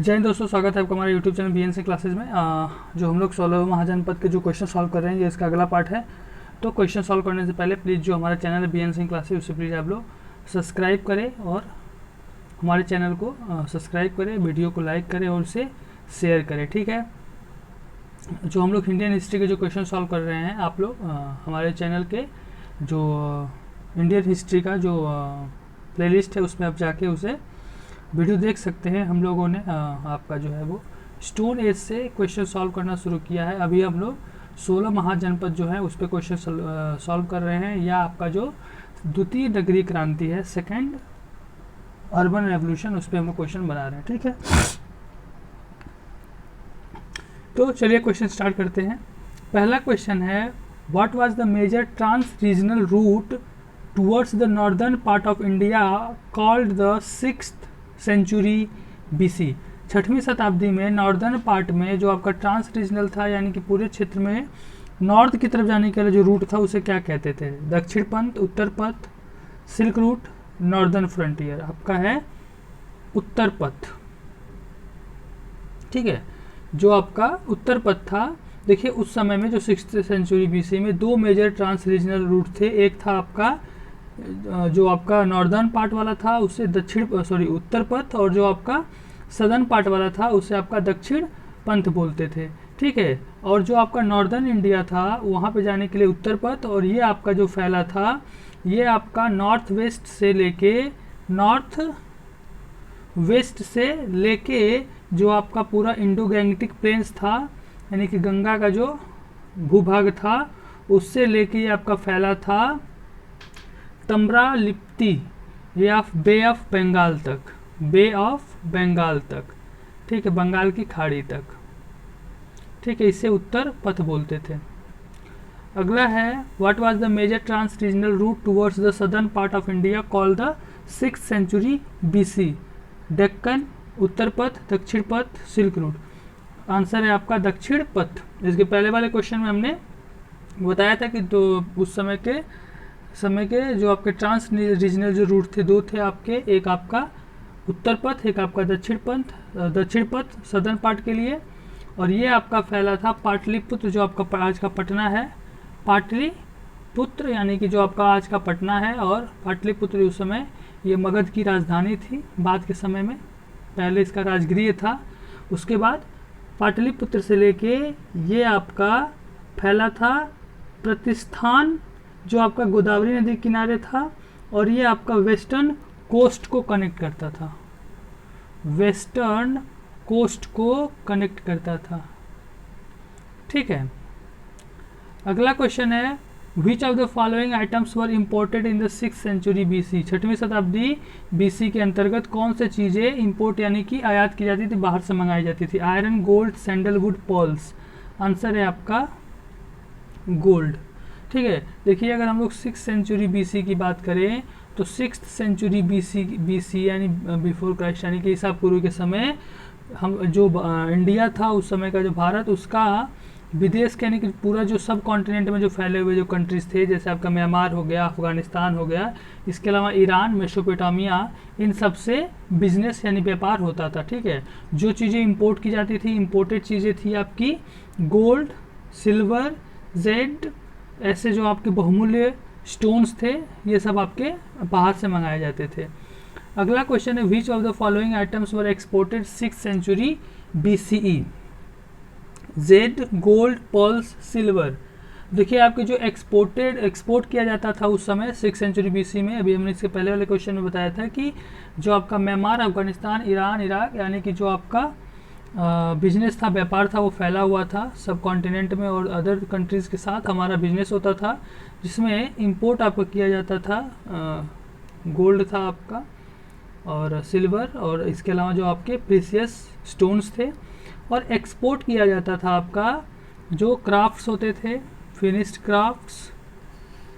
जय हिंद दोस्तों, स्वागत है आपका हमारे यूट्यूब चैनल बीएनसी क्लासेज में। जो हम लोग 16वें महाजनपद के जो क्वेश्चन सॉल्व कर रहे हैं, ये इसका अगला पार्ट है। तो क्वेश्चन सॉल्व करने से पहले प्लीज़ जो हमारा चैनल है बीएनसी क्लासेज, उसे प्लीज़ आप लोग सब्सक्राइब करें और हमारे चैनल को सब्सक्राइब करें, वीडियो को लाइक करें और उसे शेयर करें, ठीक है। जो हम लोग इंडियन हिस्ट्री के जो क्वेश्चन सॉल्व कर रहे हैं, आप लोग हमारे चैनल के जो इंडियन हिस्ट्री का जो प्लेलिस्ट है उसमें आप जाके उसे वीडियो देख सकते हैं। हम लोगों ने आपका जो है वो स्टोन एज से क्वेश्चन सॉल्व करना शुरू किया है। अभी हम लोग 16 महाजनपद जो है उस पर क्वेश्चन सॉल्व कर रहे हैं, या आपका जो द्वितीय नगरीय क्रांति है, सेकेंड अर्बन रेवोल्यूशन, उस पर हम लोग क्वेश्चन बना रहे हैं, ठीक है। तो चलिए क्वेश्चन स्टार्ट करते हैं। पहला क्वेश्चन है, what was the major trans regional route towards the northern part of India called the 6th century BC. 6वीं शताब्दी में नॉर्दर्न पार्ट में जो आपका ट्रांस रीजनल था, यानी कि पूरे क्षेत्र में नॉर्थ की तरफ जाने के लिए जो रूट था उसे क्या कहते थे? दक्षिण पंथ, उत्तर पथ, सिल्क रूट, नॉर्दर्न फ्रंटियर। आपका है उत्तर पथ, ठीक है। जो आपका उत्तर पथ था, देखिए उस समय में जो 6th सेंचुरी बीसी में दो मेजर ट्रांस रीजनल रूट थे। एक था आपका जो आपका नॉर्दर्न पार्ट वाला था उसे उत्तर पथ, और जो आपका सदर्न पार्ट वाला था उसे आपका दक्षिण पंथ बोलते थे, ठीक है। और जो आपका नॉर्दर्न इंडिया था वहाँ पे जाने के लिए उत्तर पथ, और ये आपका जो फैला था ये आपका नॉर्थ वेस्ट से लेके जो आपका पूरा इंडो गैंगटिक प्लेन्स था, यानी कि गंगा का जो भूभाग था उससे लेके ये आपका फैला था तम्रालिप्ति या बे ऑफ बंगाल तक, ठीक है, बंगाल की खाड़ी तक, ठीक है। इसे उत्तर पथ बोलते थे। अगला है, what was the major trans regional route towards the southern part of India called the 6th century BC? Deccan, Uttarapatha, दक्षिण पथ, सिल्क रूट। आंसर है आपका दक्षिण पथ। इसके पहले वाले क्वेश्चन में हमने बताया था कि तो उस समय के जो आपके ट्रांस रीजनल जो रूट थे, दो थे आपके, एक आपका उत्तर पथ, एक आपका दक्षिण पथ सदर्न पार्ट के लिए, और ये आपका फैला था पाटलिपुत्र, जो आपका आज का पटना है, पाटलिपुत्र यानी कि जो आपका आज का पटना है। और पाटलिपुत्र उस समय ये मगध की राजधानी थी बाद के समय में, पहले इसका राजगृह था। उसके बाद पाटलिपुत्र से लेके ये आपका फैला था प्रतिष्ठान, जो आपका गोदावरी नदी किनारे था, और ये आपका वेस्टर्न कोस्ट को कनेक्ट करता था, ठीक है। अगला क्वेश्चन है, which of the following items were imported in the 6th century BC? 6वीं शताब्दी बीसी के अंतर्गत कौन से चीज़ें इंपोर्ट यानी कि आयात की जाती थी, बाहर से मंगाई जाती थी? Iron, gold, sandalwood, pearls. Answer है आपका गोल्ड, ठीक है। देखिए अगर हम लोग 6th सेंचुरी बीसी की बात करें तो 6th सेंचुरी बीसी यानी बिफोर क्राइस्ट, यानी कि ईसा पूर्व के समय, हम जो इंडिया था उस समय का जो भारत, उसका विदेश के यानी कि पूरा जो सब कॉन्टिनेंट में जो फैले हुए जो कंट्रीज थे, जैसे आपका म्यांमार हो गया, अफगानिस्तान हो गया, इसके अलावा ईरान, मेसोपोटामिया, इन सब से बिजनेस यानी व्यापार होता था, ठीक है। जो चीज़ें इंपोर्ट की जाती थी, इंपोर्टेड चीज़ें थी आपकी गोल्ड, सिल्वर, जेड, ऐसे जो आपके बहुमूल्य स्टोन्स थे, ये सब आपके बाहर से मंगाए जाते थे। अगला क्वेश्चन है, which of the following items were exported 6th century BCE? Jade, gold, pearls, silver. देखिए आपके जो एक्सपोर्ट किया जाता था उस समय 6th सेंचुरी बीसी में, अभी हमने इसके पहले वाले क्वेश्चन में बताया था कि जो आपका म्यांमार, अफगानिस्तान, ईरान, इराक, यानी कि जो आपका बिजनेस था, व्यापार था, वो फैला हुआ था सब कॉन्टिनेंट में, और अदर कंट्रीज़ के साथ हमारा बिजनेस होता था, जिसमें इंपोर्ट आपका किया जाता था। गोल्ड था आपका और सिल्वर, और इसके अलावा जो आपके प्रीसियस स्टोन्स थे। और एक्सपोर्ट किया जाता था आपका जो क्राफ्ट्स होते थे, फिनिश्ड क्राफ्ट्स,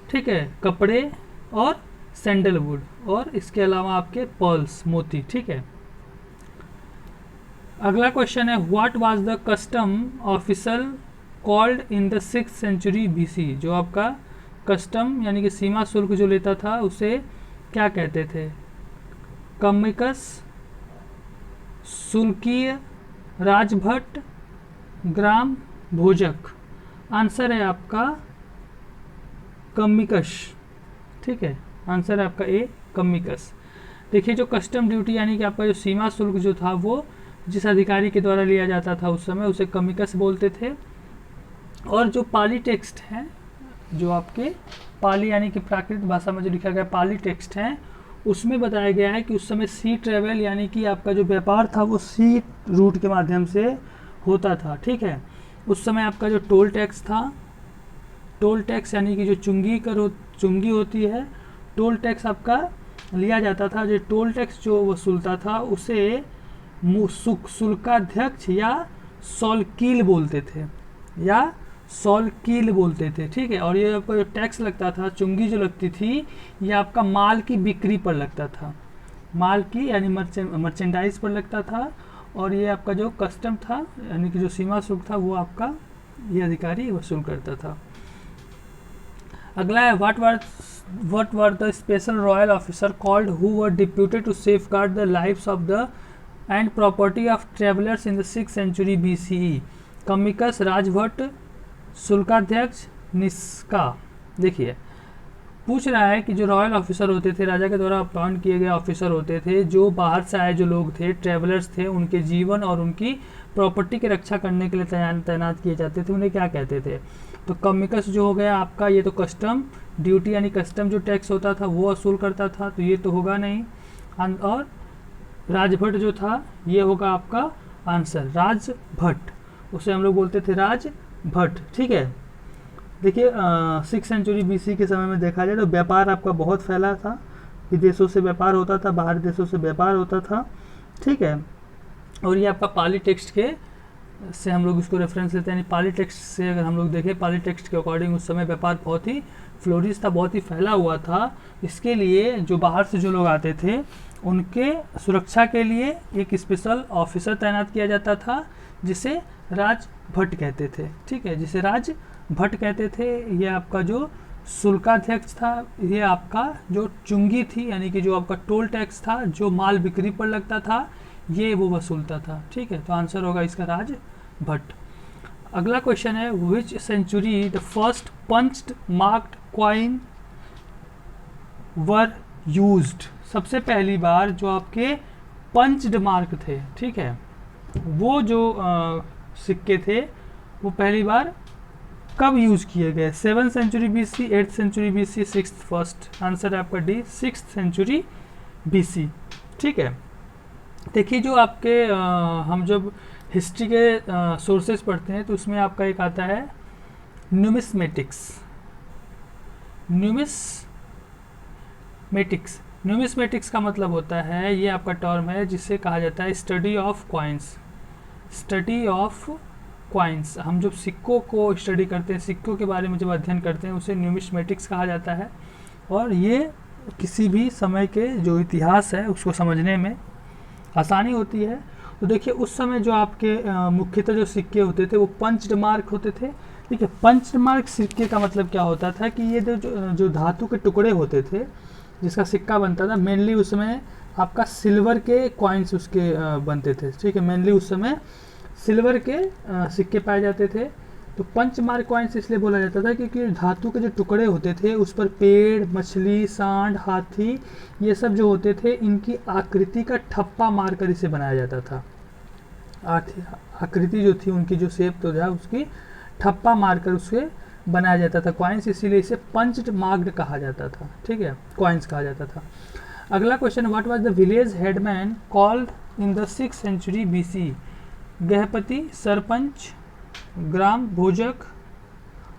ठीक है, कपड़े और सैंडलवुड, और इसके अलावा आपके पर्ल्स, मोती, ठीक है। अगला क्वेश्चन है, what was the custom officer called in the 6th century BC? जो आपका कस्टम यानी कि सीमा शुल्क जो लेता था उसे क्या कहते थे? कमिकस, शुल्कीय, राजभट, ग्राम भोजक। आंसर है आपका कम्मिकस। ठीक है, आंसर है आपका ए कम्मिकस। देखिए जो कस्टम ड्यूटी यानी कि आपका जो सीमा शुल्क जो था वो जिस अधिकारी के द्वारा लिया जाता था उस समय उसे कम्मिकस बोलते थे। और जो पाली टेक्स्ट है, जो आपके पाली यानी कि प्राकृत भाषा में जो लिखा गया पाली टेक्स्ट है, उसमें बताया गया है कि उस समय सी ट्रेवल यानी कि आपका जो व्यापार था वो सी रूट के माध्यम से होता था। ठीक है, उस समय आपका जो टोल टैक्स था, टोल टैक्स यानी कि जो चुंगी होती है, टोल टैक्स आपका लिया जाता था। जो टोल टैक्स जो वसूलता था उसे शुल्काध्यक्ष या सॉलकील बोलते थे, या सॉलकील बोलते थे। ठीक है, और ये आपका जो टैक्स लगता था, चुंगी जो लगती थी, ये आपका माल की बिक्री पर लगता था, माल की यानी मर्चेंडाइज पर लगता था। और ये आपका जो कस्टम था यानी कि जो सीमा शुल्क था वो आपका ये अधिकारी वसूल करता था। अगला है what were the special royal officer called who were deputed to safeguard the lives of the and property of travelers in the 6th century BCE? कमिकस, राजभट, शुल्काध्यक्ष, Nishka. देखिए पूछ रहा है कि जो रॉयल ऑफिसर होते थे, राजा के द्वारा अपॉइंट किए गए ऑफिसर होते थे, जो बाहर से आए जो लोग थे, ट्रेवलर्स थे, उनके जीवन और उनकी प्रॉपर्टी की रक्षा करने के लिए तैनात किए जाते थे, उन्हें क्या कहते थे? तो कमिकस जो हो गया आपका, ये तो कस्टम ड्यूटी यानी कस्टम जो टैक्स होता था वो वसूल करता था, तो ये तो होगा नहीं। और राजभट जो था ये होगा आपका आंसर, राजभट, उसे हम लोग बोलते थे राजभट। ठीक है, देखिए 6th सेंचुरी BC के समय में देखा जाए तो व्यापार आपका बहुत फैला था, विदेशों से व्यापार होता था, बाहरी देशों से व्यापार होता था। ठीक है, और ये आपका पाली टेक्स्ट के से हम लोग इसको रेफरेंस लेते हैं, यानी पाली टेक्स्ट से अगर हम लोग देखें, पाली टेक्स्ट के अकॉर्डिंग उस समय व्यापार बहुत ही फ्लोरिश था, बहुत ही फैला हुआ था। इसके लिए जो बाहर से जो लोग आते थे उनके सुरक्षा के लिए एक स्पेशल ऑफिसर तैनात किया जाता था जिसे राजभट कहते थे। ठीक है, जिसे राजभट कहते थे। ये आपका जो शुल्काध्यक्ष था, ये आपका जो चुंगी थी यानी कि जो आपका टोल टैक्स था जो माल बिक्री पर लगता था, ये वो वसूलता था। ठीक है, तो आंसर होगा इसका राजभट। अगला क्वेश्चन है which century the first punched marked coin were used? सबसे पहली बार जो आपके पंच्ड मार्क थे, ठीक है, वो जो सिक्के थे वो पहली बार कब यूज किए गए? 7th century BC, 8th century BC, 6th first. Answer है आपका डी, 6th सेंचुरी BC। ठीक है, देखिए जो आपके हम जब हिस्ट्री के सोर्सेज पढ़ते हैं तो उसमें आपका एक आता है न्यूमिस्मेटिक्स। न्यूमिस्मेटिक्स का मतलब होता है, ये आपका टर्म है जिसे कहा जाता है study of coins. Study of coins, हम जब सिक्कों को स्टडी करते हैं, सिक्कों के बारे में जब अध्ययन करते हैं, उसे न्यूमिस्मेटिक्स कहा जाता है। और ये किसी भी समय के जो इतिहास है उसको समझने में आसानी होती है। तो देखिए उस समय जो आपके मुख्यतः जो सिक्के होते थे वो पंच्ड मार्क होते थे। ठीक है, पंच्ड मार्क सिक्के का मतलब क्या होता था कि ये जो धातु के टुकड़े होते थे जिसका सिक्का बनता था, मेनली उसमें आपका सिल्वर के कॉइन्स उसके बनते थे। ठीक है, मेनली उस समय सिल्वर के सिक्के पाए जाते थे। तो पंच मार्क कॉइन्स इसलिए बोला जाता था क्योंकि धातु के जो टुकड़े होते थे उस पर पेड़, मछली, सांड, हाथी, ये सब जो होते थे इनकी आकृति का ठप्पा मारकर इसे बनाया जाता था। आकृति जो थी उनकी जो शेप तो था उसकी ठप्पा मारकर उसे बनाया जाता था कॉइन्स, इसीलिए इसे पंच्ड मार्क्ड कहा जाता था। ठीक है, कॉइन्स कहा जाता था। अगला question, what was the village headman called in the 6th century BC? गृहपति, सरपंच, ग्राम भोजक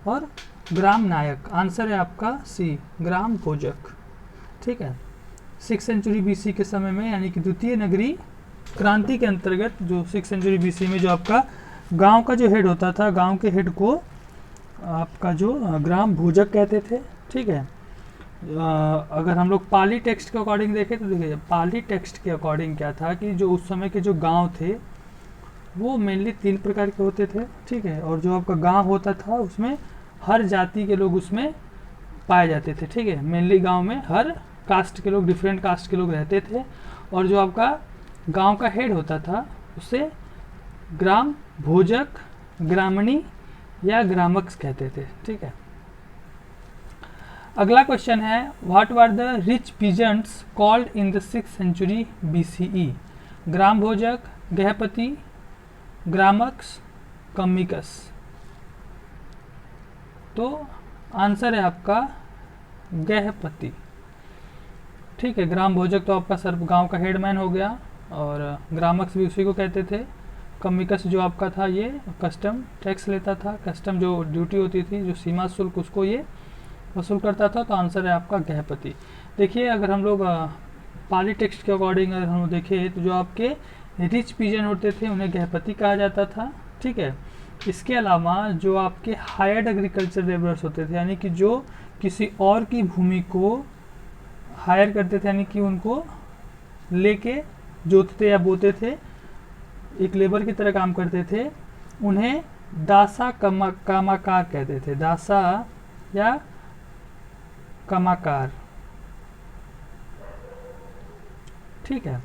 और ग्राम नायक। आंसर है आपका सी, ग्राम भोजक। ठीक है, 6th सेंचुरी BC के समय में यानी कि द्वितीय नगरी क्रांति के अंतर्गत जो 6th सेंचुरी BC में जो आपका गांव का जो हेड होता था, गांव के हेड को आपका जो ग्राम भोजक कहते थे। ठीक है, अगर हम लोग पाली टेक्स्ट के अकॉर्डिंग देखें तो देखिए पाली टेक्स्ट के अकॉर्डिंग क्या था कि जो उस समय के जो गांव थे वो मेनली 3 प्रकार के होते थे। ठीक है, और जो आपका गांव होता था उसमें हर जाति के लोग उसमें पाए जाते थे। ठीक है, मेनली गांव में हर कास्ट के लोग, डिफरेंट कास्ट के लोग रहते थे। और जो आपका गांव का हेड होता था उसे ग्राम भोजक, ग्रामणी या ग्रामक्स कहते थे। ठीक है, अगला क्वेश्चन है what were the rich peasants called in the 6th century BCE? ग्राम भोजक, गृहपति, ग्रामक्स, कमिकस। तो आंसर है आपका गृहपति। ठीक है, ग्राम भोजक तो आपका सर गांव का हेडमैन हो गया, और ग्रामक्स भी उसी को कहते थे। कमिकस जो आपका था ये कस्टम टैक्स लेता था, कस्टम जो ड्यूटी होती थी, जो सीमा शुल्क, उसको ये वसूल करता था। तो आंसर है आपका गृहपति। देखिए, अगर हम लोग पाली टेक्स्ट के अकॉर्डिंग अगर हम देखें तो जो आपके रिच पीजन होते थे उन्हें गृहपति कहा जाता था। ठीक है, इसके अलावा जो आपके हायर्ड एग्रीकल्चर लेबरर्स होते थे, यानी कि जो किसी और की भूमि को हायर करते थे, यानी कि उनको लेके जोतते या बोते थे, एक लेबर की तरह काम करते थे, उन्हें दासा कामाकार कहते थे। दासा या कमाकार। ठीक है,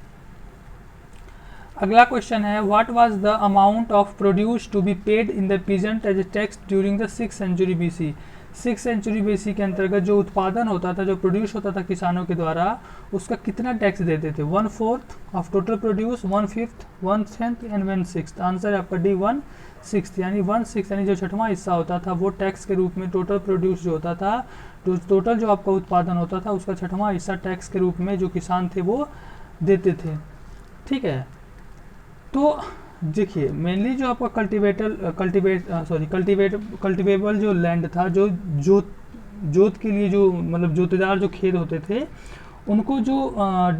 अगला क्वेश्चन है what was the amount of produce to be paid in the peasant as a tax during the 6th century BC? 6th century BC के अंतर्गत जो उत्पादन होता था, जो प्रोड्यूस होता था किसानों के द्वारा, उसका कितना टैक्स देते थे? 1/4 of total produce, 1/5, 1/10 and 1/6। Answer है आपका D 1/6, यानी 1/6 यानी जो छठवां हिस्सा होता था वो टैक्स के रूप में टोटल प्रोड्यूस जो होता था, टोटल जो आपका उत्पादन होता था उसका छठवां हिस्सा टैक्स के रूप में जो किसान थे वो देते थे। ठीक है, तो देखिए मेनली जो आपका कल्टिवेबल जो लैंड था, जो जोत के लिए जो मतलब जोतेदार जो खेत होते थे, उनको जो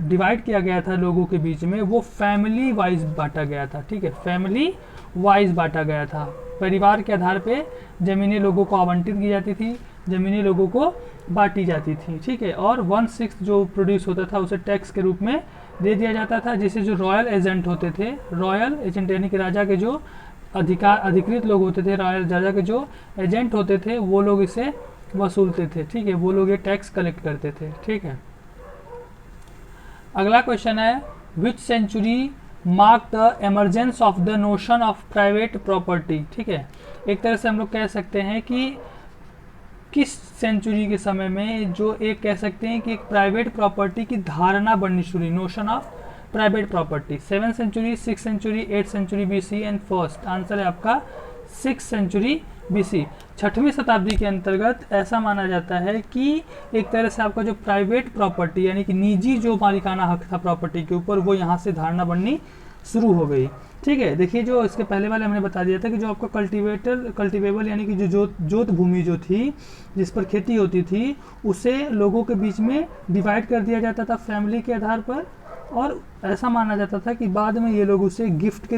डिवाइड किया गया था लोगों के बीच में, वो फैमिली वाइज बांटा गया था। ठीक है, फैमिली वाइज बांटा गया था। परिवार के आधार पे ज़मीनें लोगों को आवंटित की जाती थी, ज़मीनें लोगों को बांटी जाती थी। ठीक है, और 1/6 जो प्रोड्यूस होता था उसे टैक्स के रूप में दे दिया जाता था, जिसे जो रॉयल एजेंट होते थे, रॉयल एजेंट यानी कि राजा के जो अधिकृत लोग होते थे, रॉयल राजा के जो एजेंट होते थे, वो लोग इसे वसूलते थे। ठीक है, वो लोग ये टैक्स कलेक्ट करते थे। ठीक है, अगला क्वेश्चन है which century mark the emergence of the notion of private property? ठीक है, एक तरह से हम लोग कह सकते हैं कि किस सेंचुरी के समय में जो एक कह सकते हैं कि एक प्राइवेट प्रॉपर्टी की धारणा बननी शुरू हुई, notion of private property. 7th century, 6th century, 8th century BC and first. Answer है आपका 6th सेंचुरी BC। 6वीं शताब्दी के अंतर्गत ऐसा माना जाता है कि एक तरह से आपका जो प्राइवेट प्रॉपर्टी यानी कि निजी जो मालिकाना हक था प्रॉपर्टी के ऊपर, वो यहाँ से धारणा बननी शुरू हो गई। ठीक है, देखिए जो इसके पहले वाले हमने बता दिया था कि जो आपका कल्टिवेबल यानी कि जो जोत भूमि जो थी, जिस पर खेती होती थी, उसे लोगों के बीच में डिवाइड कर दिया जाता था फैमिली के आधार पर, और ऐसा माना जाता था कि बाद में ये लोग उसे गिफ्ट के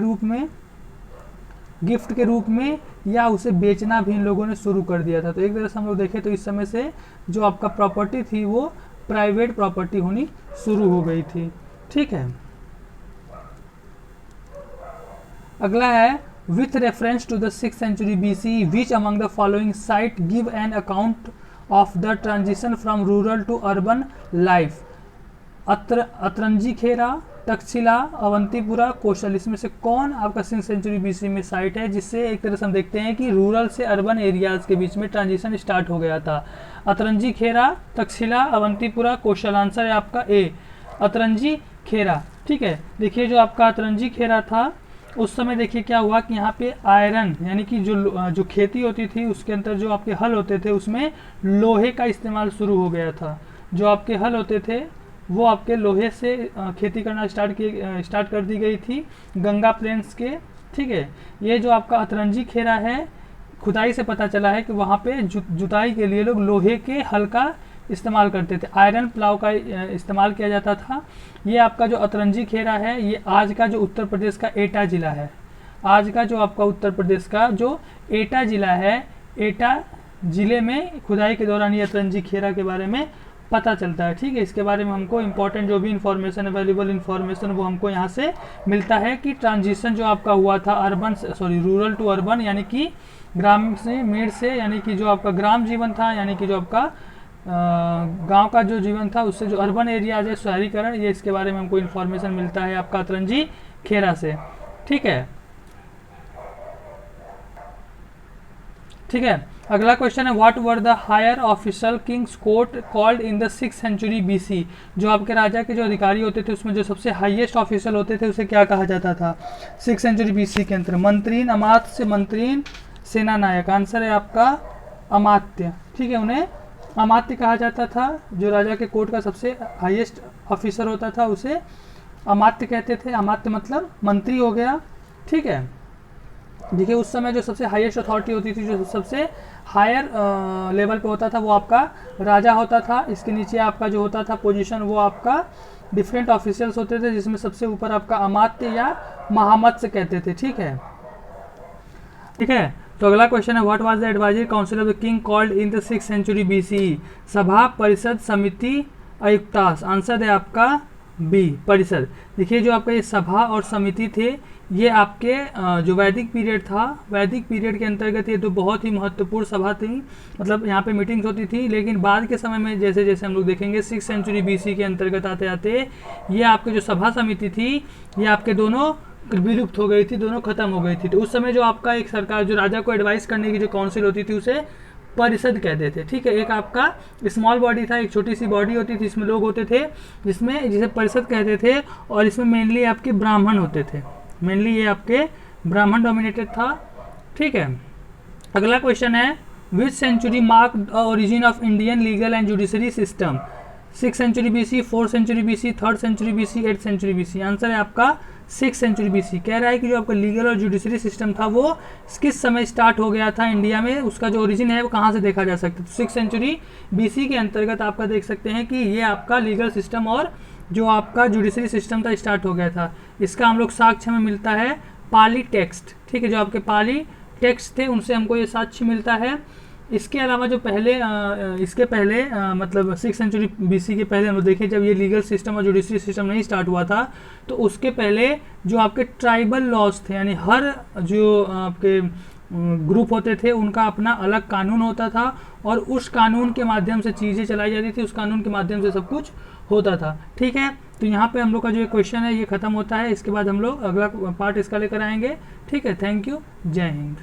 रूप में या उसे बेचना भी इन लोगों ने शुरू कर दिया था। तो एक तरह से हम लोग देखें तो इस समय से जो आपका प्रॉपर्टी थी वो प्राइवेट प्रॉपर्टी होनी शुरू हो गई थी। ठीक है, अगला है with reference to the 6th century BC which among the following site give an account of the transition from rural to urban life? Atranjikhera, Takshashila, Avantipura, Kaushal. इसमें से कौन आपका 6th सेंचुरी BC में साइट है जिससे एक तरह से हम देखते हैं कि रूरल से अर्बन एरियाज के बीच में ट्रांजिशन स्टार्ट हो गया था? अतरंजी खेरा, तक्षशिला, अवंतीपुरा, कौशल। आंसर है आपका ए, अतरंजी खेरा। ठीक है, देखिए जो आपका अतरंजी खेरा था उस समय देखिए क्या हुआ कि यहाँ पे आयरन यानी कि जो खेती होती थी उसके अंदर जो आपके हल होते थे उसमें लोहे का इस्तेमाल शुरू हो गया था। जो आपके हल होते थे वो आपके लोहे से खेती करना स्टार्ट कर दी गई थी गंगा प्लेन्स के। ठीक है, ये जो आपका अतरंजी खेरा है, खुदाई से पता चला है कि वहाँ पे जुताई के लिए लोग लोहे के हल का इस्तेमाल करते थे, आयरन प्लाव का इस्तेमाल किया जाता था। ये आपका जो अतरंजी खेरा है ये आज का जो उत्तर प्रदेश का एटा ज़िला है, आज का जो आपका उत्तर प्रदेश का जो एटा ज़िला है, एटा ज़िले में खुदाई के दौरान ये अतरंजी खेरा के बारे में पता चलता है। ठीक है, इसके बारे में हमको इंपॉर्टेंट जो भी इंफॉर्मेशन, अवेलेबल इंफॉर्मेशन वो हमको यहाँ से मिलता है कि ट्रांजिशन जो आपका हुआ था रूरल टू अर्बन, यानी कि ग्राम से मेड से, यानी कि जो आपका ग्राम जीवन था, यानी कि जो आपका गांव का जो जीवन था, उससे जो अर्बन एरियाज है, शहरीकरण, ये इसके बारे में हमको इन्फॉर्मेशन मिलता है आपका अतरंजी खेरा से। ठीक है, ठीक है। अगला क्वेश्चन है what were the higher official kings court called in the 6th century BC. जो आपके राजा के जो अधिकारी होते थे उसमें जो सबसे हाईएस्ट ऑफिशियल होते थे उसे क्या कहा जाता था 6th सेंचुरी बीसी के अंदर? मंत्रीन, अमात्य, मंत्रीन, सेना नायक। आंसर है आपका अमात्य, ठीक है, उन्हें अमात्य कहा जाता था। जो राजा के कोर्ट का सबसे हाईएस्ट ऑफिसर होता था उसे अमात्य कहते थे। अमात्य मतलब मंत्री हो गया, ठीक है। देखिए उस समय जो सबसे हाईएस्ट अथॉरिटी होती थी, जो सबसे हायर लेवल पे होता था वो आपका राजा होता था। इसके नीचे आपका जो होता था पोजीशन वो आपका डिफरेंट ऑफिशियल्स होते थे, जिसमें सबसे ऊपर आपका अमात्य या महामत्स्य कहते थे, ठीक है, ठीक है। तो अगला क्वेश्चन है what was the advisory council of the king called in the 6th century BC. सभा, परिषद, समिति, आयुक्तास। आंसर है आपका बी, परिषद। देखिए जो आपका ये सभा और समिति थे ये आपके जो वैदिक पीरियड था, वैदिक पीरियड के अंतर्गत ये तो बहुत ही महत्वपूर्ण सभा थी, मतलब यहाँ पे मीटिंग्स होती थी। लेकिन बाद के समय में जैसे जैसे हम लोग देखेंगे 6th सेंचुरी बीसी के अंतर्गत आते आते ये आपके जो सभा समिति थी ये आपके दोनों विलुप्त हो गई थी, दोनों खत्म हो गई थी। तो उस समय जो आपका एक सरकार जो राजा को एडवाइस करने की जो काउंसिल होती थी उसे परिषद कहते थे, ठीक है। एक आपका स्मॉल बॉडी था, एक छोटी सी बॉडी होती थी, इसमें लोग होते थे जिसे परिषद कहते थे, और इसमें मेनली आपके ब्राह्मण होते थे, मेनली ये आपके ब्राह्मण डोमिनेटेड था, ठीक है। अगला क्वेश्चन है which century mark the origin of Indian legal and judiciary system? 6th century BC, 4th century BC, 3rd century BC, 8th century BC. Answer है आपका 6th सेंचुरी बीसी। कह रहा है कि जो आपका लीगल और जुडिशरी सिस्टम था वो किस समय स्टार्ट हो गया था इंडिया में, उसका जो ओरिजिन है वो कहाँ से देखा जा सकता है। तो 6th सेंचुरी बीसी के अंतर्गत आपका देख सकते हैं कि ये आपका लीगल सिस्टम और जो आपका जुडिशरी सिस्टम था स्टार्ट हो गया था। इसका हम लोग साक्ष्य में मिलता है पाली टेक्स्ट, ठीक है, जो आपके पाली टेक्स्ट थे उनसे हमको ये साक्ष्य मिलता है। इसके अलावा जो पहले इसके पहले मतलब 6th सेंचुरी बीसी के पहले हम लोग देखें जब ये लीगल सिस्टम और जुडिशरी सिस्टम नहीं स्टार्ट हुआ था तो उसके पहले जो आपके ट्राइबल लॉज थे, यानी हर जो आपके ग्रुप होते थे उनका अपना अलग कानून होता था और उस कानून के माध्यम से चीज़ें चलाई जाती थी, उस कानून के माध्यम से सब कुछ होता था, ठीक है। तो यहाँ पे हम लोग का जो क्वेश्चन है ये खत्म होता है। इसके बाद हम लोग अगला पार्ट इसका लेकर आएंगे, ठीक है। थैंक यू, जय हिंद।